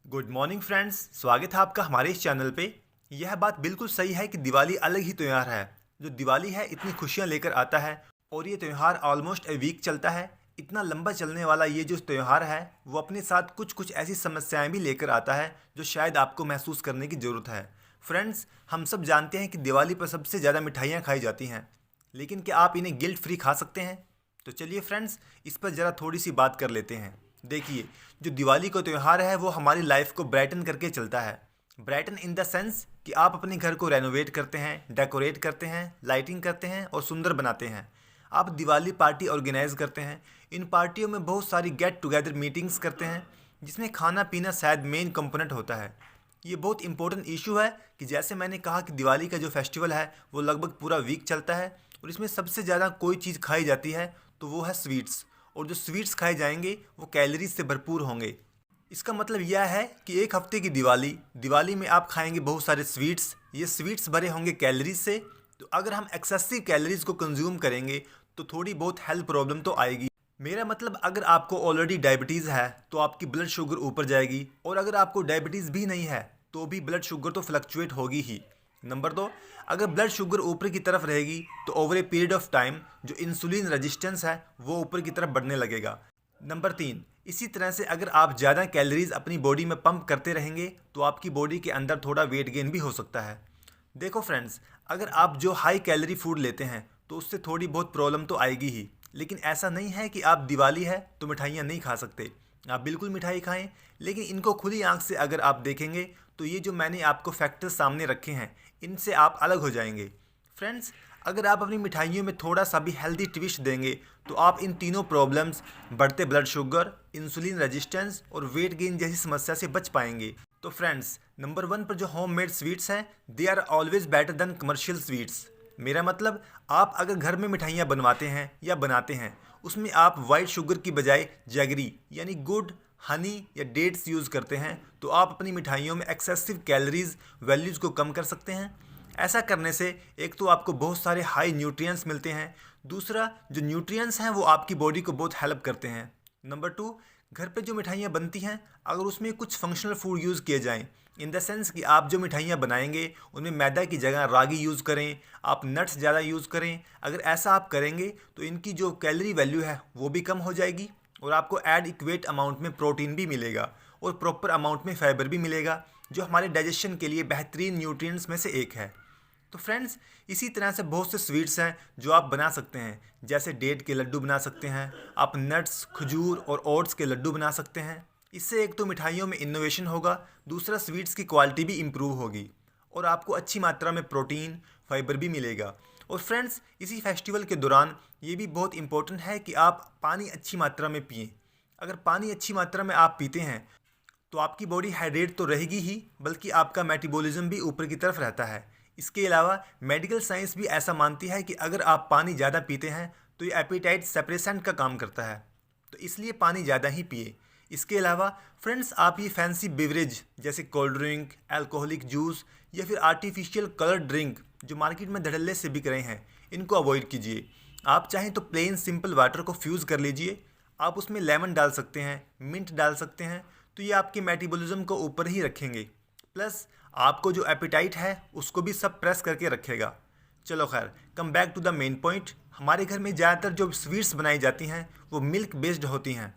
Good morning friends, स्वागत है आपका हमारे इस चैनल पे। यह बात बिल्कुल सही है कि दिवाली अलग ही त्यौहार है। जो दिवाली है इतनी खुशियाँ लेकर आता है और ये त्यौहार ऑलमोस्ट ए वीक चलता है। इतना लंबा चलने वाला ये जो त्यौहार है वो अपने साथ कुछ कुछ ऐसी समस्याएं भी लेकर आता है जो शायद आपको महसूस करने की ज़रूरत है। फ्रेंड्स, हम सब जानते हैं कि दिवाली पर सबसे ज़्यादा मिठाइयाँ खाई जाती हैं, लेकिन क्या आप इन्हें गिल्ट फ्री खा सकते हैं? तो चलिए फ्रेंड्स, इस पर ज़रा थोड़ी सी बात कर लेते हैं। देखिए, जो दिवाली का त्यौहार है वो हमारी लाइफ को ब्राइटन करके चलता है। ब्राइटन इन द सेंस कि आप अपने घर को रेनोवेट करते हैं, डेकोरेट करते हैं, लाइटिंग करते हैं और सुंदर बनाते हैं। आप दिवाली पार्टी ऑर्गेनाइज करते हैं। इन पार्टियों में बहुत सारी गेट टुगेदर मीटिंग्स करते हैं जिसमें खाना पीना शायद मेन कंपोनेंट होता है। ये बहुत इंपॉर्टेंट इशू है कि जैसे मैंने कहा कि दिवाली का जो फेस्टिवल है वो लगभग पूरा वीक चलता है और इसमें सबसे ज़्यादा कोई चीज़ खाई जाती है तो वो है स्वीट्स। और जो स्वीट्स खाए जाएंगे वो कैलोरीज से भरपूर होंगे। इसका मतलब यह है कि एक हफ्ते की दिवाली में आप खाएंगे बहुत सारे स्वीट्स। ये स्वीट्स भरे होंगे कैलोरीज से। तो अगर हम एक्सेसिव कैलोरीज को कंज्यूम करेंगे तो थोड़ी बहुत हेल्थ प्रॉब्लम तो आएगी। मेरा मतलब, अगर आपको ऑलरेडी डायबिटीज़ है तो आपकी ब्लड शुगर ऊपर जाएगी, और अगर आपको डायबिटीज़ भी नहीं है तो भी ब्लड शुगर तो फ्लक्चुएट होगी ही। नंबर 2, अगर ब्लड शुगर ऊपर की तरफ रहेगी तो over a period of time जो इंसुलिन रेजिस्टेंस है वो ऊपर की तरफ बढ़ने लगेगा। नंबर 3, इसी तरह से अगर आप ज़्यादा कैलोरीज अपनी बॉडी में पंप करते रहेंगे तो आपकी बॉडी के अंदर थोड़ा वेट गेन भी हो सकता है। देखो फ्रेंड्स, अगर आप जो हाई कैलोरी फूड लेते हैं तो उससे थोड़ी बहुत प्रॉब्लम तो आएगी ही, लेकिन ऐसा नहीं है कि आप दिवाली है तो मिठाइयाँ नहीं खा सकते। आप बिल्कुल मिठाई खाएं, लेकिन इनको खुली आंख से अगर आप देखेंगे तो ये जो मैंने आपको फैक्टर्स सामने रखे हैं इनसे आप अलग हो जाएंगे। फ्रेंड्स, अगर आप अपनी मिठाइयों में थोड़ा सा भी हेल्दी ट्विस्ट देंगे तो आप इन तीनों प्रॉब्लम्स, बढ़ते ब्लड शुगर, इंसुलिन रेजिस्टेंस और वेट गेन जैसी समस्या से बच पाएंगे। तो फ्रेंड्स, नंबर 1 पर जो होम मेड स्वीट्स हैं they are always better than commercial sweets. मेरा मतलब, आप अगर घर में मिठाइयाँ बनवाते हैं या बनाते हैं उसमें आप वाइट शुगर की बजाय जैगरी यानी गुड़, हनी या डेट्स यूज़ करते हैं तो आप अपनी मिठाइयों में एक्सेसिव कैलोरीज वैल्यूज़ को कम कर सकते हैं। ऐसा करने से एक तो आपको बहुत सारे हाई न्यूट्रिएंट्स मिलते हैं, दूसरा जो न्यूट्रिएंट्स हैं वो आपकी बॉडी को बहुत हेल्प करते हैं। नंबर 2, घर पे जो मिठाइयाँ बनती हैं अगर उसमें कुछ फंक्शनल फूड यूज़ किए जाएं, इन द सेंस कि आप जो मिठाइयाँ बनाएंगे उनमें मैदा की जगह रागी यूज़ करें, आप नट्स ज़्यादा यूज़ करें। अगर ऐसा आप करेंगे तो इनकी जो कैलोरी वैल्यू है वो भी कम हो जाएगी और आपको एड इक्वेट अमाउंट में प्रोटीन भी मिलेगा और प्रॉपर अमाउंट में फाइबर भी मिलेगा जो हमारे डाइजेशन के लिए बेहतरीन न्यूट्रिएंट्स में से एक है। तो फ्रेंड्स, इसी तरह से बहुत से स्वीट्स हैं जो आप बना सकते हैं, जैसे डेट के लड्डू बना सकते हैं, आप नट्स, खजूर और ओट्स के लड्डू बना सकते हैं। इससे एक तो मिठाइयों में इनोवेशन होगा, दूसरा स्वीट्स की क्वालिटी भी इम्प्रूव होगी और आपको अच्छी मात्रा में प्रोटीन, फाइबर भी मिलेगा। और फ्रेंड्स, इसी फेस्टिवल के दौरान ये भी बहुत इंपॉर्टेंट है कि आप पानी अच्छी मात्रा में पिएं। अगर पानी अच्छी मात्रा में आप पीते हैं तो आपकी बॉडी हाइड्रेट तो रहेगी ही, बल्कि आपका मेटाबॉलिज्म भी ऊपर की तरफ रहता है। इसके अलावा मेडिकल साइंस भी ऐसा मानती है कि अगर आप पानी ज़्यादा पीते हैं तो ये एपेटाइट सप्रेसेंट का काम करता है, तो इसलिए पानी ज़्यादा ही पिए। इसके अलावा फ्रेंड्स, आप ये फैंसी बेवरेज जैसे कोल्ड ड्रिंक, अल्कोहलिक जूस या फिर आर्टिफिशियल कलर ड्रिंक जो मार्केट में धड़ल्ले से बिक रहे हैं इनको अवॉइड कीजिए। आप चाहें तो प्लेन सिंपल वाटर को फ्यूज़ कर लीजिए। आप उसमें लेमन डाल सकते हैं, मिंट डाल सकते हैं, तो ये आपके मेटाबॉलिज्म को ऊपर ही रखेंगे, प्लस आपको जो एपेटाइट है उसको भी सब प्रेस करके रखेगा। चलो खैर, come back to the main point. हमारे घर में ज़्यादातर जो स्वीट्स बनाई जाती हैं वो मिल्क बेस्ड होती हैं।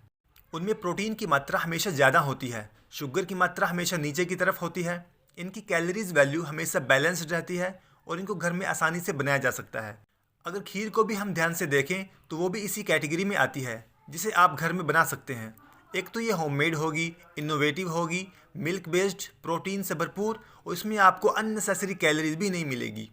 उनमें प्रोटीन की मात्रा हमेशा ज़्यादा होती है, शुगर की मात्रा हमेशा नीचे की तरफ होती है, इनकी कैलोरीज वैल्यू हमेशा बैलेंस्ड रहती है और इनको घर में आसानी से बनाया जा सकता है। अगर खीर को भी हम ध्यान से देखें तो वो भी इसी कैटेगरी में आती है जिसे आप घर में बना सकते हैं। एक तो ये होममेड होगी, इनोवेटिव होगी, मिल्क बेस्ड, प्रोटीन से भरपूर और इसमें आपको अननेसेसरी कैलोरीज भी नहीं मिलेगी।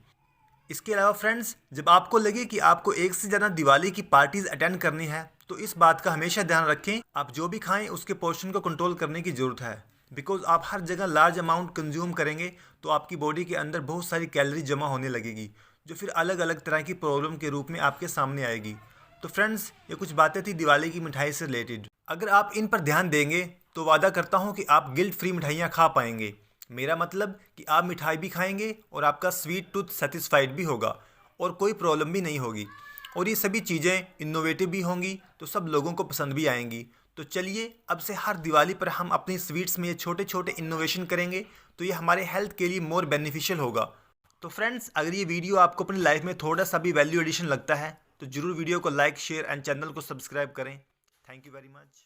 इसके अलावा फ्रेंड्स, जब आपको लगे कि आपको एक से ज़्यादा दिवाली की पार्टीज़ अटेंड करनी है तो इस बात का हमेशा ध्यान रखें, आप जो भी खाएं उसके पोर्शन को कंट्रोल करने की ज़रूरत है। बिकॉज आप हर जगह लार्ज अमाउंट कंज्यूम करेंगे तो आपकी बॉडी के अंदर बहुत सारी कैलोरी जमा होने लगेगी जो फिर अलग अलग तरह की प्रॉब्लम के रूप में आपके सामने आएगी। तो फ्रेंड्स, ये कुछ बातें थी दिवाली की मिठाई से रिलेटेड। अगर आप इन पर ध्यान देंगे तो वादा करता हूँ कि आप गिल्ट फ्री मिठाइयाँ खा पाएंगे। मेरा मतलब कि आप मिठाई भी खाएंगे और आपका स्वीट टूथ सेटिस्फाइड भी होगा और कोई प्रॉब्लम भी नहीं होगी, और ये सभी चीज़ें इनोवेटिव भी होंगी तो सब लोगों को पसंद भी आएंगी। तो चलिए अब से हर दिवाली पर हम अपनी स्वीट्स में ये छोटे छोटे इनोवेशन करेंगे, तो ये हमारे हेल्थ के लिए मोर बेनिफिशियल होगा। तो फ्रेंड्स, अगर ये वीडियो आपको अपनी लाइफ में थोड़ा सा भी वैल्यू एडिशन लगता है तो जरूर वीडियो को लाइक, शेयर एंड चैनल को सब्सक्राइब करें। Thank you very much.